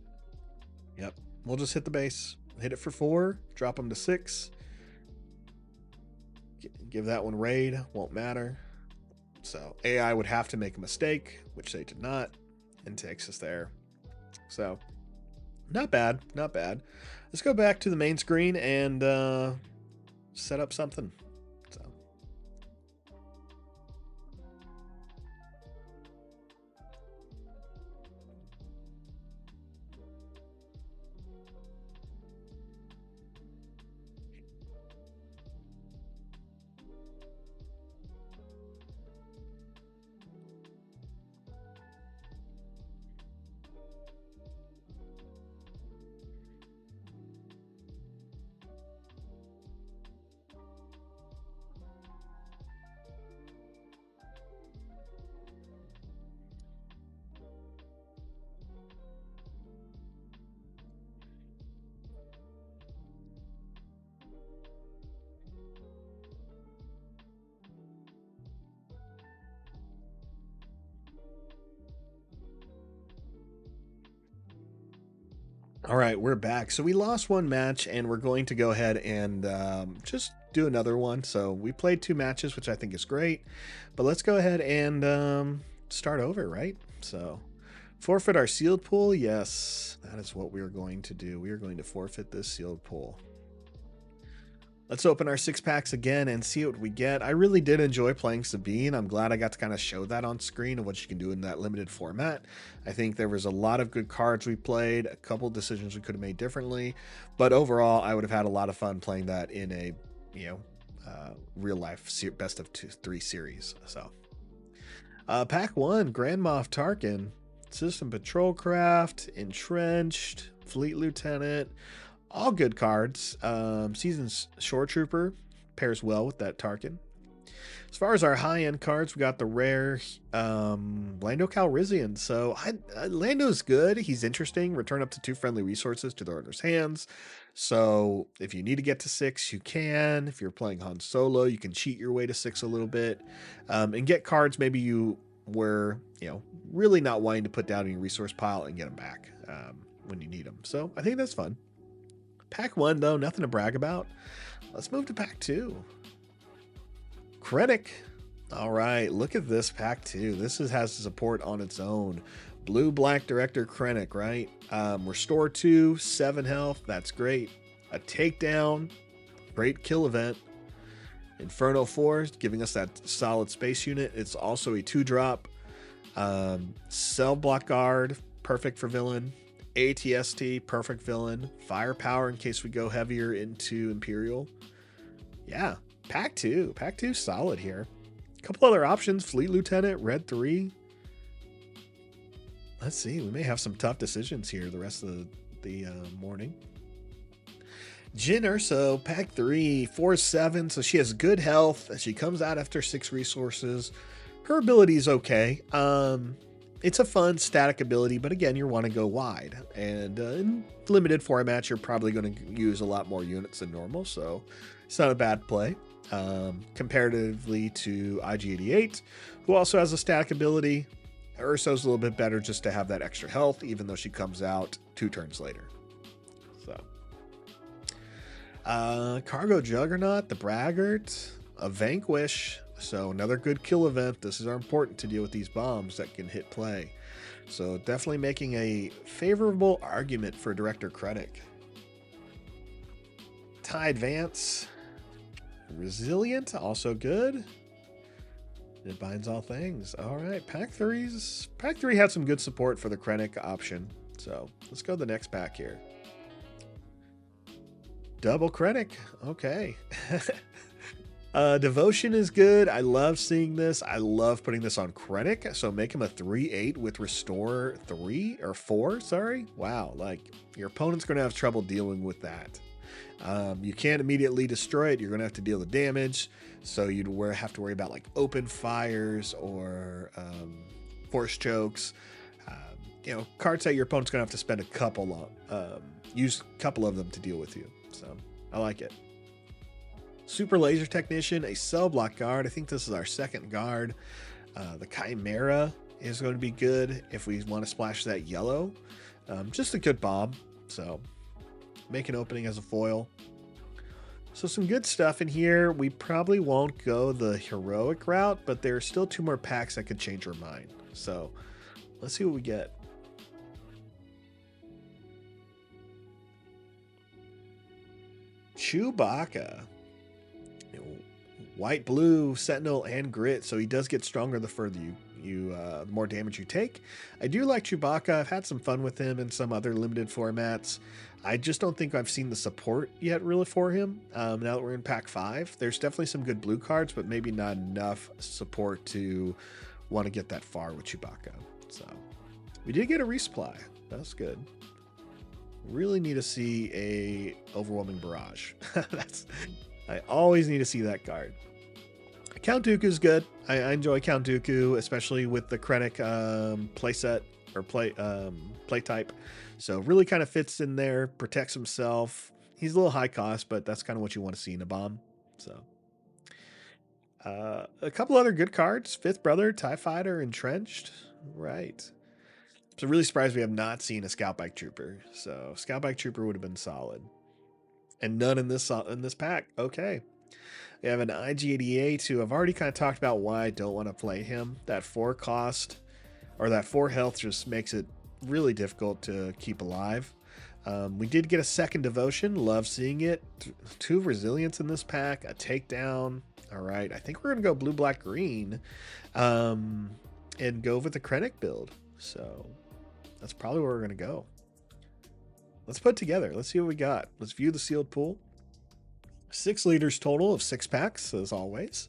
Yep. We'll just hit the base. Hit it for 4. Drop them to 6. Give that one raid. Won't matter. So AI would have to make a mistake, which they did not, and takes us there. So not bad. Not bad. Let's go back to the main screen and set up something. All right, we're back. So we lost one match, and we're going to go ahead and just do another one. So we played 2 matches, which I think is great. But let's go ahead and start over, right? So forfeit our sealed pool. Yes, that is what we are going to do. We are going to forfeit this sealed pool. Let's open our 6 packs again and see what we get. I really did enjoy playing Sabine. I'm glad I got to kind of show that on screen and what you can do in that limited format. I think there was a lot of good cards we played, a couple decisions we could have made differently, but overall I would have had a lot of fun playing that in a, real life best of 3 series. So pack 1, Grand Moff Tarkin, System Patrol Craft, Entrenched, Fleet Lieutenant. All good cards. Season's Shore Trooper pairs well with that Tarkin. As far as our high-end cards, we got the rare Lando Calrissian. So Lando's good. He's interesting. Return up to 2 friendly resources to the owner's hands. So if you need to get to 6, you can. If you're playing Han Solo, you can cheat your way to 6 a little bit. And get cards maybe you were really not wanting to put down in your resource pile and get them back when you need them. So I think that's fun. Pack 1, though, nothing to brag about. Let's move to pack 2. Krennic. All right, look at this pack 2. This has support on its own. Blue-Black Director Krennic, right? Restore 2, 7 health. That's great. A takedown. Great kill event. Inferno 4, giving us that solid space unit. It's also a 2-drop. Cell Block Guard, perfect for villain. ATST, perfect villain. Firepower in case we go heavier into Imperial. Yeah, pack 2. Pack 2 solid here. A couple other options. Fleet Lieutenant, Red 3. Let's see. We may have some tough decisions here the rest of the morning. Jyn Erso, pack 3, 4/7. So she has good health. She comes out after 6 resources. Her ability is okay. It's a fun static ability, but again, you want to go wide. And in limited formats, you're probably going to use a lot more units than normal, so it's not a bad play. Comparatively to IG-88, who also has a static ability, Urso's a little bit better just to have that extra health, even though she comes out 2 turns later. So, Cargo Juggernaut, the Braggart, a Vanquish. So another good kill event. This is important to deal with these bombs that can hit play. So definitely making a favorable argument for Director Krennic. TIE Advance. Resilient, also good. It binds all things. All right, Pack 3 had some good support for the Krennic option. So let's go to the next pack here. Double Krennic. Okay. Devotion is good. I love seeing this. I love putting this on Krennic. So make him a 3/8 with Restore 3 or 4. Sorry. Wow. Like your opponent's going to have trouble dealing with that. You can't immediately destroy it. You're going to have to deal the damage. So you'd have to worry about like open fires or force chokes. Cards that your opponent's going to have to spend use a couple of them to deal with you. So I like it. Super Laser Technician, a cell block guard. I think this is our second guard. The Chimera is going to be good if we want to splash that yellow. Just a good bomb. So make an opening as a foil. So some good stuff in here. We probably won't go the heroic route, but there are still 2 more packs that could change our mind. So let's see what we get. Chewbacca. White, blue, sentinel, and grit. So he does get stronger the further the more damage you take. I do like Chewbacca. I've had some fun with him in some other limited formats. I just don't think I've seen the support yet really for him. Now that we're in pack 5, there's definitely some good blue cards, but maybe not enough support to want to get that far with Chewbacca. So we did get a resupply. That's good. Really need to see a overwhelming barrage. I always need to see that card. Count Dooku is good. I enjoy Count Dooku, especially with the Krennic playset or play type. So really kind of fits in there, protects himself. He's a little high cost, but that's kind of what you want to see in a bomb. So a couple other good cards. Fifth Brother, TIE Fighter, Entrenched. Right. So really surprised we have not seen a Scout Bike Trooper. So Scout Bike Trooper would have been solid. And none in this pack. Okay. We have an IG-88 who I've already kind of talked about why I don't want to play him. That 4 cost or that 4 health just makes it really difficult to keep alive. We did get a second Devotion. Love seeing it. 2 Resilience in this pack. A Takedown. All right. I think we're going to go blue, black, green and go with the Krennic build. So that's probably where we're going to go. Let's put it together. Let's see what we got. Let's view the sealed pool. 6 leaders total of 6 packs, as always.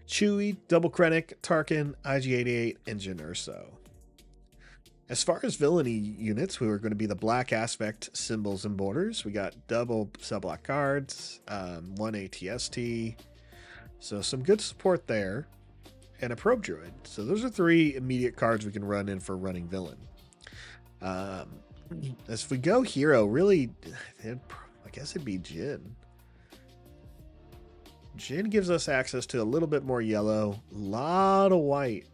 Chewie, Double Krennic, Tarkin, IG-88, and Jyn Erso. As far as villainy units, we were going to be the black aspect symbols and borders. We got double cell block guards, 1 ATST. So some good support there. And a probe droid. So those are 3 immediate cards we can run in for running villain. As we go hero, really, I guess it'd be Jyn. Jyn gives us access to a little bit more yellow, a lot of white.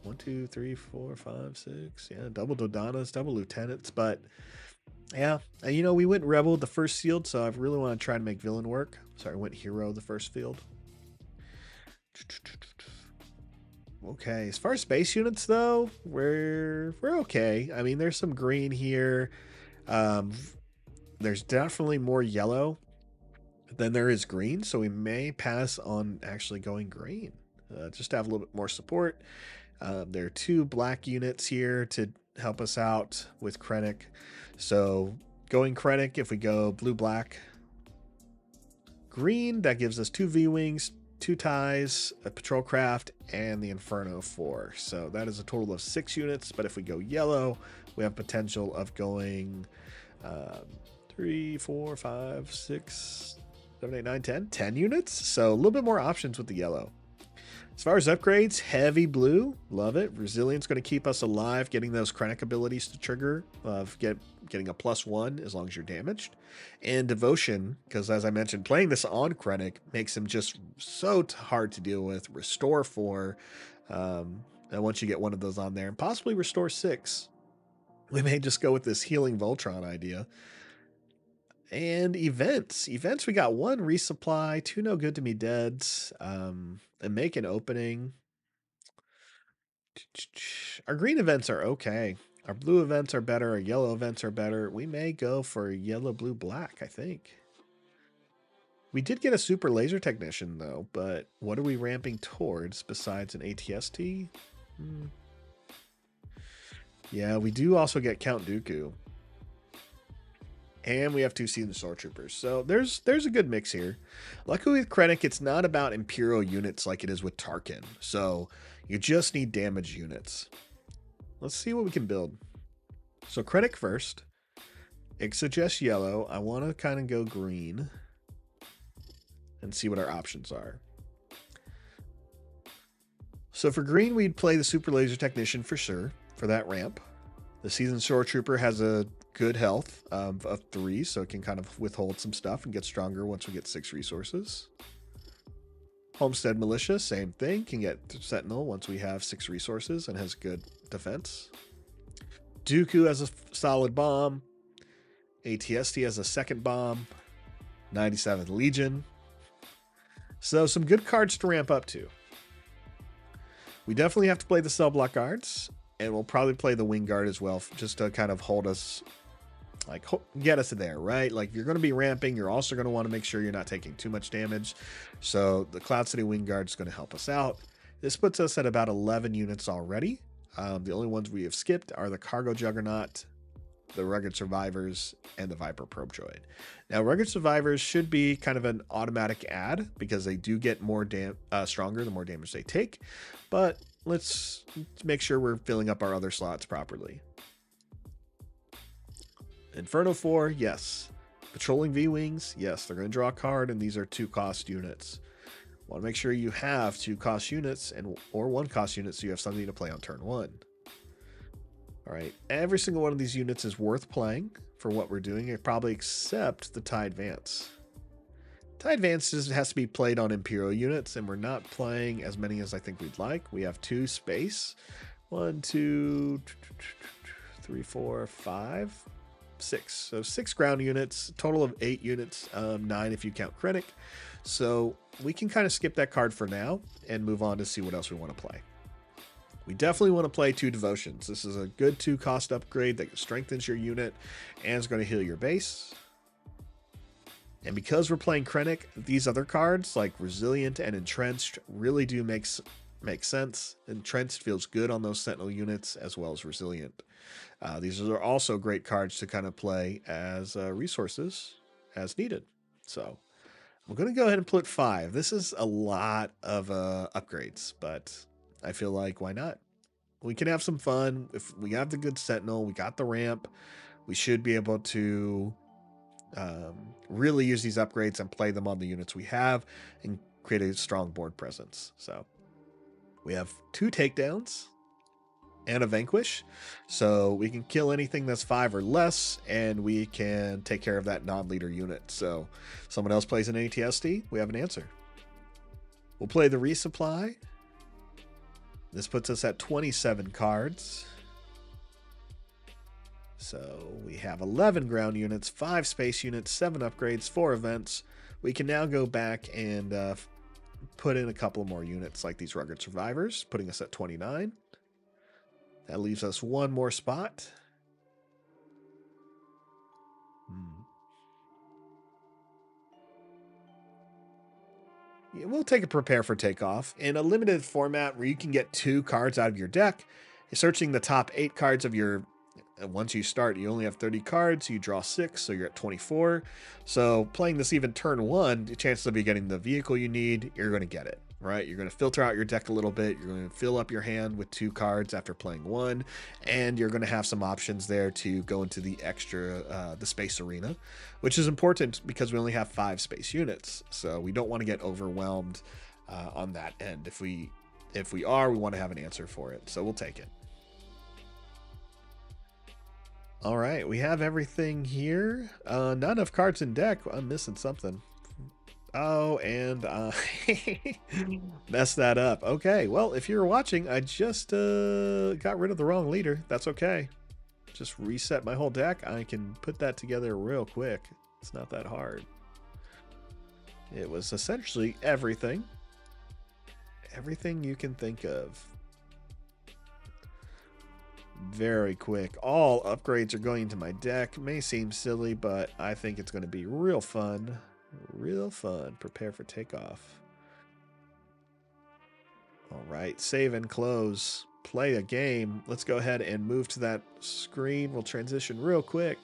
1, 2, 3, 4, 5, 6. Yeah, double Dodanas, double lieutenants. But yeah, we went rebel the first field, so I really want to try to make villain work. Sorry, I went hero the first field. Okay, as far as space units though, we're okay. I mean, there's some green here. There's definitely more yellow than there is green, so we may pass on actually going green just to have a little bit more support. There are 2 black units here to help us out with Krennic. So going Krennic, if we go blue, black, green, that gives us 2 V-Wings, 2 ties, a patrol craft, and the Inferno 4. So that is a total of 6 units. But if we go yellow, we have potential of going 3, 4, 5, 6, 7, 8, 9, 10 units. So a little bit more options with the yellow. As far as upgrades, heavy blue, love it. Resilience going to keep us alive, getting those Krennic abilities to trigger of getting a +1 as long as you're damaged. And devotion, because as I mentioned, playing this on Krennic makes him just so hard to deal with. Restore 4, and once you get one of those on there, and possibly restore 6. We may just go with this healing Voltron idea. And events. Events, we got 1 resupply, 2 no good to me deads, and make an opening. Our green events are okay. Our blue events are better. Our yellow events are better. We may go for yellow, blue, black, I think. We did get a super laser technician, though, but what are we ramping towards besides an ATST? Yeah, we do also get Count Dooku. And we have 2 seasoned stormtroopers. So there's a good mix here. Luckily with Krennic, it's not about Imperial units like it is with Tarkin. So you just need damage units. Let's see what we can build. So Krennic first. It suggests yellow. I want to kind of go green and see what our options are. So for green, we'd play the Super Laser Technician for sure for that ramp. The Seasoned Stormtrooper has a good health of 3, so it can kind of withhold some stuff and get stronger once we get 6 resources. Homestead Militia, same thing, can get Sentinel once we have 6 resources and has good defense. Dooku has a solid bomb. ATST has a second bomb. 97th Legion. So some good cards to ramp up to. We definitely have to play the cell block guards, and we'll probably play the wing guard as well, just to kind of hold us, like get us there, right? Like you're going to be ramping, you're also going to want to make sure you're not taking too much damage. So the Cloud City wing guard is going to help us out. This puts us at about 11 units already. The only ones we have skipped are the Cargo Juggernaut, the Rugged Survivors, and the Viper Probe Droid. Now, Rugged Survivors should be kind of an automatic add because they do get more stronger the more damage they take. But let's make sure we're filling up our other slots properly. Inferno 4, yes. Patrolling V-Wings, yes. They're going to draw a card, and these are 2 cost units. Want to make sure you have 2 cost units or 1 cost unit so you have something to play on turn 1. All right, every single one of these units is worth playing for what we're doing, probably except the TIE Advance. TIE Advance has to be played on Imperial units, and we're not playing as many as I think we'd like. We have 2 space. 1, 2, 3, 4, 5, 6. So 6 ground units, total of 8 units, 9 if you count Krennic. So we can kind of skip that card for now and move on to see what else we want to play. We definitely want to play 2 Devotions. This is a good 2 cost upgrade that strengthens your unit and is going to heal your base. And because we're playing Krennic, these other cards like Resilient and Entrenched really do make sense. Entrenched feels good on those Sentinel units as well as Resilient. These are also great cards to kind of play as resources as needed. So I'm going to go ahead and put 5. This is a lot of upgrades, but I feel like why not? We can have some fun. If we have the good Sentinel, we got the ramp, we should be able to really use these upgrades and play them on the units we have and create a strong board presence. So we have 2 takedowns and a vanquish, so we can kill anything that's 5 or less, and we can take care of that non-leader unit. So someone else plays an ATSD, we have an answer. We'll play the resupply. This puts us at 27 cards. So we have 11 ground units, 5 space units, 7 upgrades, 4 events. We can now go back and put in a couple more units like these Rugged Survivors, putting us at 29. That leaves us 1 more spot. Yeah, we'll take a Prepare for Takeoff. In a limited format where you can get 2 cards out of your deck, searching the top 8 cards of your... Once you start, you only have 30 cards, you draw 6, so you're at 24. So playing this even turn 1, the chances of you getting the vehicle you need, you're going to get it, right? You're going to filter out your deck a little bit, you're going to fill up your hand with 2 cards after playing 1, and you're going to have some options there to go into the extra, the space arena, which is important because we only have 5 space units, so we don't want to get overwhelmed on that end. If we If we are, we want to have an answer for it. So we'll take it. All right, we have everything here. Not enough cards in deck. I'm missing something. Oh, and messed that up. Okay, well, if you're watching, I just got rid of the wrong leader. That's okay. Just reset my whole deck. I can put that together real quick. It's not that hard. It was essentially everything. Everything you can think of. Very quick. All upgrades are going into my deck. May seem silly, but I think it's going to be real fun. Real fun. Prepare for takeoff. All right. Save and close. Play a game. Let's go ahead and move to that screen. We'll transition real quick.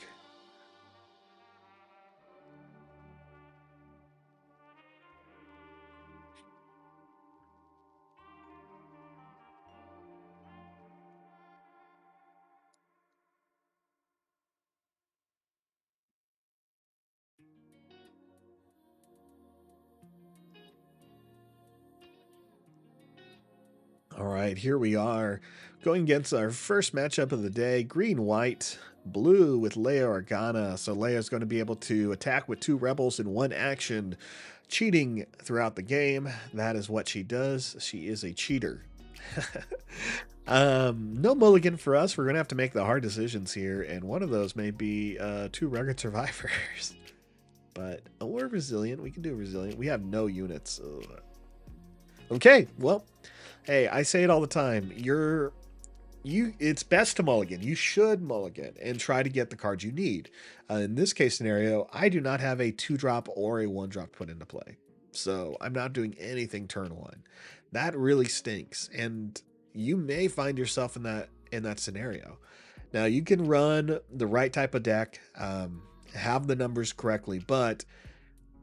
All right, here we are going against our first matchup of the day. Green, white, blue with Leia Organa. So Leia's going to be able to attack with 2 rebels in 1 action, cheating throughout the game. That is what she does. She is a cheater. No mulligan for us. We're going to have to make the hard decisions here, and one of those may be 2 rugged survivors. But we're resilient. We can do resilient. We have no units. Ugh. Okay, well, hey, I say it all the time. It's best to mulligan. You should mulligan and try to get the cards you need. In this case scenario, I do not have a 2-drop or a 1-drop put into play. So I'm not doing anything turn 1. That really stinks. And you may find yourself in that scenario. Now, you can run the right type of deck, have the numbers correctly, but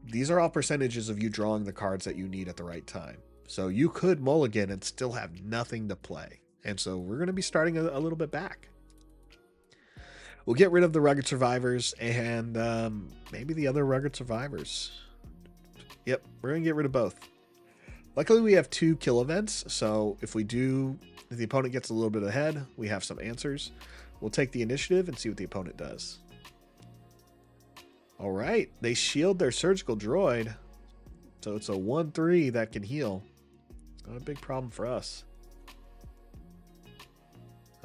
these are all percentages of you drawing the cards that you need at the right time. So you could mulligan and still have nothing to play. And so we're going to be starting a little bit back. We'll get rid of the rugged survivors and maybe the other rugged survivors. Yep, we're going to get rid of both. Luckily, we have 2 kill events. So if the opponent gets a little bit ahead, we have some answers. We'll take the initiative and see what the opponent does. All right, they shield their surgical droid. So it's a 1/3 that can heal. Not a big problem for us.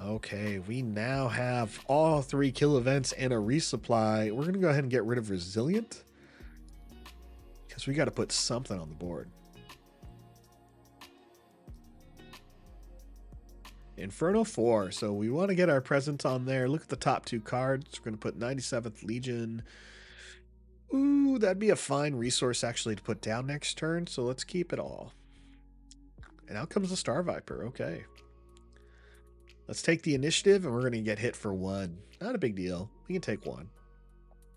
Okay, we now have all 3 kill events and a resupply. We're going to go ahead and get rid of Resilient, because we got to put something on the board. Inferno 4. So we want to get our presence on there. Look at the top 2 cards. We're going to put 97th Legion. Ooh, that'd be a fine resource actually to put down next turn. So let's keep it all. And out comes the Star Viper. Okay. Let's take the initiative, and we're going to get hit for 1. Not a big deal. We can take 1.